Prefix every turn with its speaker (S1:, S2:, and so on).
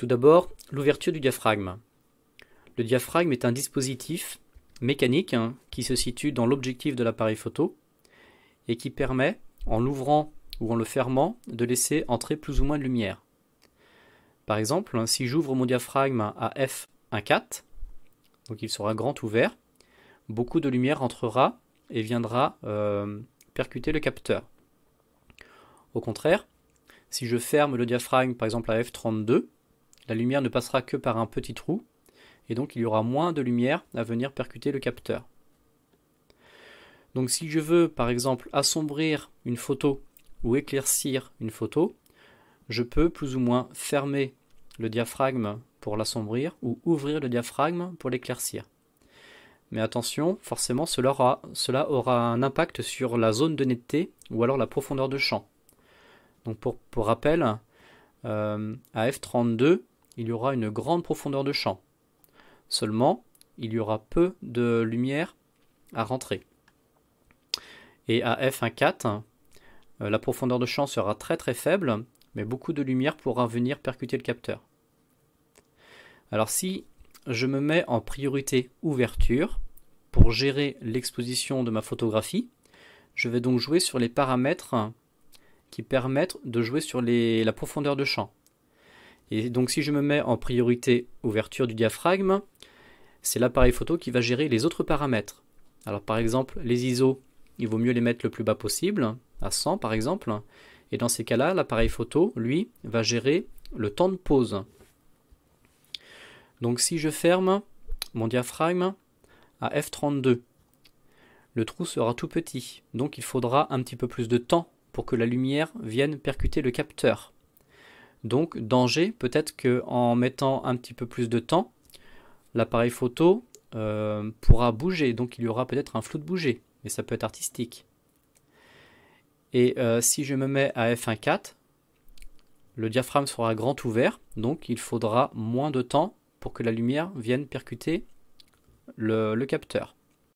S1: Tout d'abord, l'ouverture du diaphragme. Le diaphragme est un dispositif mécanique qui se situe dans l'objectif de l'appareil photo et qui permet, en l'ouvrant ou en le fermant, de laisser entrer plus ou moins de lumière. Par exemple, si j'ouvre mon diaphragme à f1.4, donc il sera grand ouvert, beaucoup de lumière entrera et viendra percuter le capteur. Au contraire, si je ferme le diaphragme par exemple à f32, la lumière ne passera que par un petit trou et donc il y aura moins de lumière à venir percuter le capteur. Donc si je veux par exemple assombrir une photo ou éclaircir une photo, je peux plus ou moins fermer le diaphragme pour l'assombrir ou ouvrir le diaphragme pour l'éclaircir. Mais attention, forcément cela aura un impact sur la zone de netteté ou alors la profondeur de champ. Donc pour rappel, à f32, il y aura une grande profondeur de champ. Seulement, il y aura peu de lumière à rentrer. Et à f1.4, la profondeur de champ sera très très faible, mais beaucoup de lumière pourra venir percuter le capteur. Alors si je me mets en priorité ouverture, pour gérer l'exposition de ma photographie, je vais donc jouer sur les paramètres qui permettent de jouer sur la profondeur de champ. Et donc si je me mets en priorité ouverture du diaphragme, c'est l'appareil photo qui va gérer les autres paramètres. Alors par exemple, les ISO, il vaut mieux les mettre le plus bas possible, à 100 par exemple, et dans ces cas-là, l'appareil photo, lui, va gérer le temps de pause. Donc si je ferme mon diaphragme à f32, le trou sera tout petit, donc il faudra un petit peu plus de temps pour que la lumière vienne percuter le capteur. Donc danger, peut-être qu'en mettant un petit peu plus de temps, l'appareil photo pourra bouger, donc il y aura peut-être un flou de bouger, mais ça peut être artistique. Et si je me mets à f1.4, le diaphragme sera grand ouvert, donc il faudra moins de temps pour que la lumière vienne percuter le capteur.